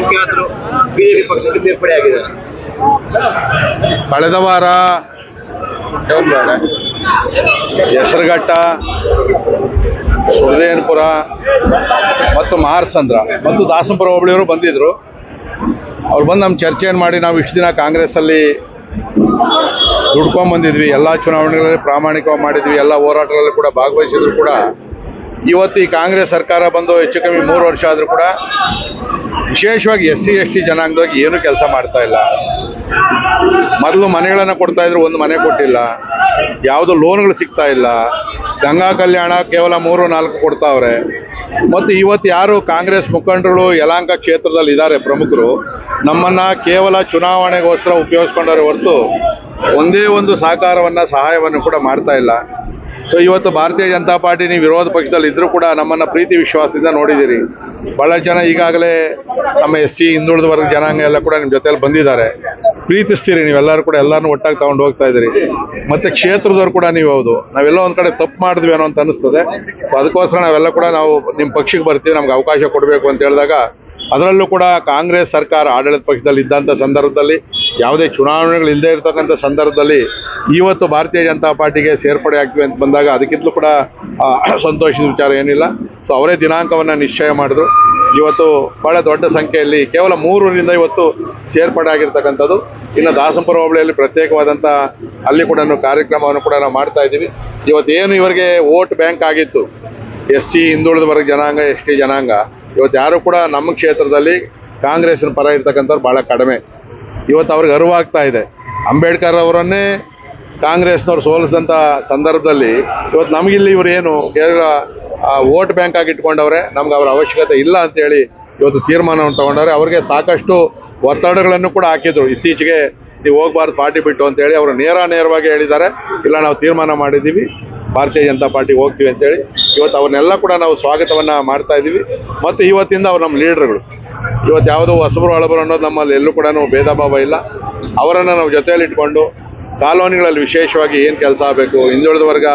ಅಲ್ಪಸಂಖ್ಯಾತರು ಬಿಜೆಪಿ ಪಕ್ಷಕ್ಕೆ ಸೇರ್ಪಡೆ ಆಗಿದ್ದಾರೆ. ಕಳೆದ ವಾರ ಹೆಸರುಘಟ್ಟ, ಸುರದೇನಪುರ ಮತ್ತು ಮಾರ್ಸಂದ್ರ ಮತ್ತು ದಾಸನಪುರ ಹೋಬಳಿಯವರು ಬಂದಿದ್ದರು. ಅವ್ರು ಬಂದು ನಮ್ಮ ಚರ್ಚೆಯನ್ನು ಮಾಡಿ ನಾವು ಇಷ್ಟು ದಿನ ಕಾಂಗ್ರೆಸ್ಸಲ್ಲಿ ದುಡ್ಕೊಂಡ್ಬಂದಿದ್ವಿ, ಎಲ್ಲ ಚುನಾವಣೆಗಳಲ್ಲಿ ಪ್ರಾಮಾಣಿಕವಾಗಿ ಮಾಡಿದ್ವಿ, ಎಲ್ಲ ಹೋರಾಟಗಳಲ್ಲಿ ಕೂಡ ಭಾಗವಹಿಸಿದ್ರು ಕೂಡ ಇವತ್ತು ಈ ಕಾಂಗ್ರೆಸ್ ಸರ್ಕಾರ ಬಂದು ಹೆಚ್ಚು ಕಮ್ಮಿ 3 ವರ್ಷ ಆದರೂ ಕೂಡ ವಿಶೇಷವಾಗಿ SC ST ಜನಾಂಗವಾಗಿ ಏನೂ ಕೆಲಸ ಮಾಡ್ತಾ ಇಲ್ಲ. ಮೊದಲು ಮನೆಗಳನ್ನು ಕೊಡ್ತಾಯಿದ್ರು, ಒಂದು ಮನೆ ಕೊಟ್ಟಿಲ್ಲ. ಯಾವುದು ಲೋನ್ಗಳು ಸಿಗ್ತಾ ಇಲ್ಲ. ಗಂಗಾ ಕಲ್ಯಾಣ ಕೇವಲ 3-4 ಕೊಡ್ತಾವ್ರೆ. ಮತ್ತು ಇವತ್ತು ಯಾರು ಕಾಂಗ್ರೆಸ್ ಮುಖಂಡರು ಯಲಹಂಕ ಕ್ಷೇತ್ರದಲ್ಲಿ ಇದ್ದಾರೆ ಪ್ರಮುಖರು, ನಮ್ಮನ್ನು ಕೇವಲ ಚುನಾವಣೆಗೋಸ್ಕರ ಉಪಯೋಗಿಸ್ಕೊಂಡವ್ರೆ ಹೊರತು ಒಂದೇ ಒಂದು ಸಹಕಾರವನ್ನು ಸಹಾಯವನ್ನು ಕೂಡ ಮಾಡ್ತಾ ಇಲ್ಲ. ಸೊ ಇವತ್ತು ಭಾರತೀಯ ಜನತಾ ಪಾರ್ಟಿ ನೀವು ವಿರೋಧ ಪಕ್ಷದಲ್ಲಿ ಇದ್ದರೂ ಕೂಡ ನಮ್ಮನ್ನು ಪ್ರೀತಿ ವಿಶ್ವಾಸದಿಂದ ನೋಡಿದ್ದೀರಿ. ಭಾಳ ಜನ ಈಗಾಗಲೇ ನಮ್ಮ SC ಹಿಂದುಳಿದ ವರ್ಗ ಜನಾಂಗ ಎಲ್ಲ ಕೂಡ ನಿಮ್ಮ ಜೊತೆಯಲ್ಲಿ ಬಂದಿದ್ದಾರೆ. ಪ್ರೀತಿಸ್ತೀರಿ ನೀವೆಲ್ಲರೂ ಕೂಡ, ಎಲ್ಲರನ್ನೂ ಒಟ್ಟಾಗಿ ತಗೊಂಡು ಹೋಗ್ತಾ ಇದ್ದೀರಿ. ಮತ್ತು ಕ್ಷೇತ್ರದವ್ರು ಕೂಡ ನೀವು ಹೌದು, ನಾವೆಲ್ಲ ಒಂದು ಕಡೆ ತಪ್ಪು ಮಾಡಿದ್ವಿ ಅನ್ನೋ ಅಂತ ಅನಿಸ್ತದೆ. ಸೊ ಅದಕ್ಕೋಸ್ಕರ ನಾವೆಲ್ಲ ಕೂಡ ನಾವು ನಿಮ್ಮ ಪಕ್ಷಕ್ಕೆ ಬರ್ತೀವಿ, ನಮ್ಗೆ ಅವಕಾಶ ಕೊಡಬೇಕು ಅಂತ ಹೇಳಿದಾಗ, ಅದರಲ್ಲೂ ಕೂಡ ಕಾಂಗ್ರೆಸ್ ಸರ್ಕಾರ ಆಡಳಿತ ಪಕ್ಷದಲ್ಲಿ ಇದ್ದಂಥ ಸಂದರ್ಭದಲ್ಲಿ, ಯಾವುದೇ ಚುನಾವಣೆಗಳು ಇಲ್ಲದೆ ಇರತಕ್ಕಂಥ ಸಂದರ್ಭದಲ್ಲಿ ಇವತ್ತು ಭಾರತೀಯ ಜನತಾ ಪಾರ್ಟಿಗೆ ಸೇರ್ಪಡೆ ಆಗ್ತೀವಿ ಅಂತ ಬಂದಾಗ ಅದಕ್ಕಿಂತಲೂ ಕೂಡ ಸಂತೋಷದ ವಿಚಾರ ಏನಿಲ್ಲ. ಸೊ ಅವರೇ ದಿನಾಂಕವನ್ನು ನಿಶ್ಚಯ ಮಾಡಿದ್ರು. ಇವತ್ತು ಭಾಳ ದೊಡ್ಡ ಸಂಖ್ಯೆಯಲ್ಲಿ ಕೇವಲ 3 ಊರಿಂದ ಇವತ್ತು ಸೇರ್ಪಡೆ ಆಗಿರ್ತಕ್ಕಂಥದ್ದು. ಇನ್ನು ದಾಸನಪುರ ಹೋಬಳಿಯಲ್ಲಿ ಪ್ರತ್ಯೇಕವಾದಂಥ ಅಲ್ಲಿ ಕೂಡ ಕಾರ್ಯಕ್ರಮವನ್ನು ಕೂಡ ನಾವು ಮಾಡ್ತಾ ಇದ್ದೀವಿ. ಇವತ್ತೇನು ಇವರಿಗೆ ವೋಟ್ ಬ್ಯಾಂಕ್ ಆಗಿತ್ತು SC ಹಿಂದುಳಿದ ವರ್ಗ ಜನಾಂಗ, ST ಜನಾಂಗ, ಇವತ್ತು ಯಾರು ಕೂಡ ನಮ್ಮ ಕ್ಷೇತ್ರದಲ್ಲಿ ಕಾಂಗ್ರೆಸ್ನ ಪರ ಇರ್ತಕ್ಕಂಥವ್ರು ಭಾಳ ಕಡಿಮೆ. ಇವತ್ತು ಅವ್ರಿಗೆ ಅರಿವಾಗ್ತಾ ಇದೆ. ಅಂಬೇಡ್ಕರ್ ಅವರನ್ನೇ ಕಾಂಗ್ರೆಸ್ನವ್ರು ಸೋಲಿಸಿದಂಥ ಸಂದರ್ಭದಲ್ಲಿ ಇವತ್ತು ನಮಗಿಲ್ಲಿ ಇವರು ಏನು ಕೇವಲ ವೋಟ್ ಬ್ಯಾಂಕ್ ಆಗಿ ಇಟ್ಕೊಂಡವ್ರೆ, ನಮ್ಗೆ ಅವರ ಅವಶ್ಯಕತೆ ಇಲ್ಲ ಅಂತೇಳಿ ಇವತ್ತು ತೀರ್ಮಾನವನ್ನು ತೊಗೊಂಡವ್ರೆ. ಅವ್ರಿಗೆ ಸಾಕಷ್ಟು ಒತ್ತಡಗಳನ್ನು ಕೂಡ ಹಾಕಿದ್ರು. ಇತ್ತೀಚೆಗೆ ನೀವು ಹೋಗಬಾರ್ದು ಪಾರ್ಟಿ ಬಿಟ್ಟು ಅಂತೇಳಿ ಅವರು ನೇರವಾಗಿ ಹೇಳಿದ್ದಾರೆ, ಇಲ್ಲ ನಾವು ತೀರ್ಮಾನ ಮಾಡಿದ್ದೀವಿ, ಭಾರತೀಯ ಜನತಾ ಪಾರ್ಟಿಗೆ ಹೋಗ್ತೀವಿ ಅಂತೇಳಿ. ಇವತ್ತು ಅವ್ರನ್ನೆಲ್ಲ ಕೂಡ ನಾವು ಸ್ವಾಗತವನ್ನು ಮಾಡ್ತಾ ಇದ್ದೀವಿ. ಮತ್ತು ಇವತ್ತಿಂದ ಅವ್ರು ನಮ್ಮ ಲೀಡ್ರುಗಳು. ಇವತ್ತು ಯಾವುದೋ ಹೊಸಬರು ಹಳಬರು ಅನ್ನೋದು ನಮ್ಮಲ್ಲಿ ಎಲ್ಲೂ ಕೂಡ ಭೇದ ಭಾವ ಇಲ್ಲ. ಅವರನ್ನು ನಾವು ಜೊತೆಯಲ್ಲಿ ಇಟ್ಕೊಂಡು ಕಾಲೋನಿಗಳಲ್ಲಿ ವಿಶೇಷವಾಗಿ ಏನು ಕೆಲಸ ಆಗಬೇಕು, ಹಿಂದುಳಿದ ವರ್ಗ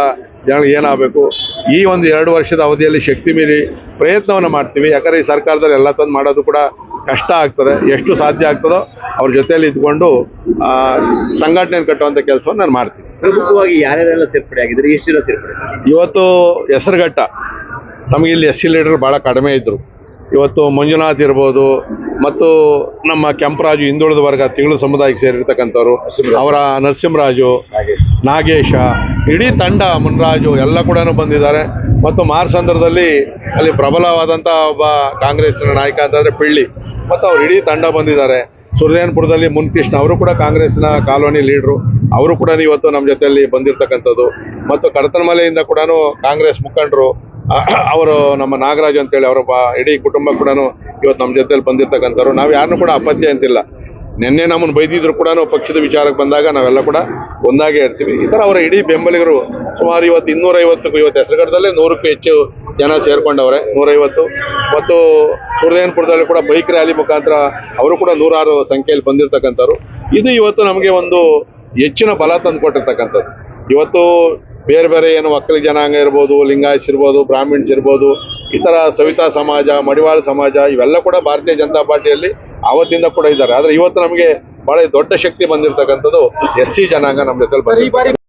ಜನಗಳಿಗೆ ಏನಾಗಬೇಕು, ಈ ಒಂದು 2 ವರ್ಷದ ಅವಧಿಯಲ್ಲಿ ಶಕ್ತಿ ಮೀರಿ ಪ್ರಯತ್ನವನ್ನು ಮಾಡ್ತೀವಿ. ಯಾಕಂದರೆ ಈ ಸರ್ಕಾರದಲ್ಲಿ ಎಲ್ಲ ತಂದು ಮಾಡೋದು ಕೂಡ ಕಷ್ಟ ಆಗ್ತದೆ. ಎಷ್ಟು ಸಾಧ್ಯ ಆಗ್ತದೋ ಅವ್ರ ಜೊತೆಯಲ್ಲಿ ಇದ್ಕೊಂಡು ಸಂಘಟನೆಯನ್ನು ಕಟ್ಟುವಂಥ ಕೆಲಸವನ್ನು ನಾನು ಮಾಡ್ತೀನಿ. ಪ್ರಮುಖವಾಗಿ ಯಾರ್ಯಾರೆಲ್ಲ ಸೇರ್ಪಡೆ ಆಗಿದ್ದಾರೆ, ಎಷ್ಟು ಜನ ಸೇರ್ಪಡೆ? ಇವತ್ತು ಹೆಸರುಘಟ್ಟ ನಮಗಿಲ್ಲಿ SC ಲೀಡರ್ ಭಾಳ ಕಡಿಮೆ ಇದ್ದರು. ಇವತ್ತು ಮಂಜುನಾಥ್ ಇರ್ಬೋದು, ಮತ್ತು ನಮ್ಮ ಕೆಂಪರಾಜು ಹಿಂದುಳಿದ ವರ್ಗ ತಿಂಗಳು ಸಮುದಾಯಕ್ಕೆ ಸೇರಿರ್ತಕ್ಕಂಥವ್ರು, ಅವರ ನರಸಿಂಹರಾಜು, ನಾಗೇಶ, ಇಡೀ ತಂಡ, ಮುನ್ರಾಜು ಎಲ್ಲ ಕೂಡ ಬಂದಿದ್ದಾರೆ. ಮತ್ತು ಮಾರ್ಸಂದ್ರದಲ್ಲಿ ಅಲ್ಲಿ ಪ್ರಬಲವಾದಂಥ ಒಬ್ಬ ಕಾಂಗ್ರೆಸ್ನ ನಾಯಕ ಅಂತಂದರೆ ಪಿಳ್ಳಿ, ಮತ್ತು ಅವ್ರು ಇಡೀ ತಂಡ ಬಂದಿದ್ದಾರೆ. ಸುರದೇನಪುರದಲ್ಲಿ ಮುನ್ಕೃಷ್ಣ ಅವರು ಕೂಡ ಕಾಂಗ್ರೆಸ್ನ ಕಾಲೋನಿ ಲೀಡ್ರು, ಅವರು ಕೂಡ ಇವತ್ತು ನಮ್ಮ ಜೊತೆಯಲ್ಲಿ ಬಂದಿರತಕ್ಕಂಥದ್ದು. ಮತ್ತು ಕಡತನಮಲೆಯಿಂದ ಕೂಡ ಕಾಂಗ್ರೆಸ್ ಮುಖಂಡರು, ಅವರು ನಮ್ಮ ನಾಗರಾಜ್ ಅಂತೇಳಿ ಅವರ ಇಡೀ ಕುಟುಂಬ ಕೂಡ ಇವತ್ತು ನಮ್ಮ ಜೊತೆಯಲ್ಲಿ ಬಂದಿರತಕ್ಕಂಥವ್ರು. ನಾವು ಯಾರನ್ನೂ ಕೂಡ ಅಪತ್ಯ ಅಂತಿಲ್ಲ. ನಿನ್ನೆ ನಮ್ಮನ್ನು ಬೈದಿದ್ರು ಕೂಡ ಪಕ್ಷದ ವಿಚಾರಕ್ಕೆ ಬಂದಾಗ ನಾವೆಲ್ಲ ಕೂಡ ಒಂದಾಗೇ ಇರ್ತೀವಿ. ಈ ಥರ ಅವರ ಇಡೀ ಬೆಂಬಲಿಗರು ಸುಮಾರು ಇವತ್ತು 250ಕ್ಕೂ, ಇವತ್ತು ಹೆಸರುಘಟ್ಟದಲ್ಲೇ 100ಕ್ಕೂ ಹೆಚ್ಚು ಜನ ಸೇರ್ಕೊಂಡವ್ರೆ, 150. ಮತ್ತು ಸುರದೇನಪುರದಲ್ಲಿ ಕೂಡ ಬೈಕ್ ರ್ಯಾಲಿ ಮುಖಾಂತರ ಅವರು ಕೂಡ 106 ಸಂಖ್ಯೆಯಲ್ಲಿ ಬಂದಿರತಕ್ಕಂಥವ್ರು. ಇದು ಇವತ್ತು ನಮಗೆ ಒಂದು ಹೆಚ್ಚಿನ ಬಲ ತಂದುಕೊಟ್ಟಿರ್ತಕ್ಕಂಥದ್ದು. ಇವತ್ತು ಬೇರೆ ಬೇರೆ ಏನು ಒಕ್ಕಲಿಗ ಜನಾಂಗ ಇರ್ಬೋದು, ಲಿಂಗಾಯತ್ಸ್ ಇರ್ಬೋದು, ಬ್ರಾಹ್ಮಿಣ್ಸ್ ಇರ್ಬೋದು, ಈ ಥರ ಸವಿತಾ ಸಮಾಜ, ಮಡಿವಾಳ ಸಮಾಜ, ಇವೆಲ್ಲ ಕೂಡ ಭಾರತೀಯ ಜನತಾ ಪಾರ್ಟಿಯಲ್ಲಿ ಆವತ್ತಿಂದ ಕೂಡ ಇದ್ದಾರೆ. ಆದರೆ ಇವತ್ತು ನಮಗೆ ಭಾಳ ದೊಡ್ಡ ಶಕ್ತಿ ಬಂದಿರತಕ್ಕಂಥದ್ದು SC ಜನಾಂಗ ನಮ್ಮ ಜೊತೆಲಿ ಬಂದಿದೆ.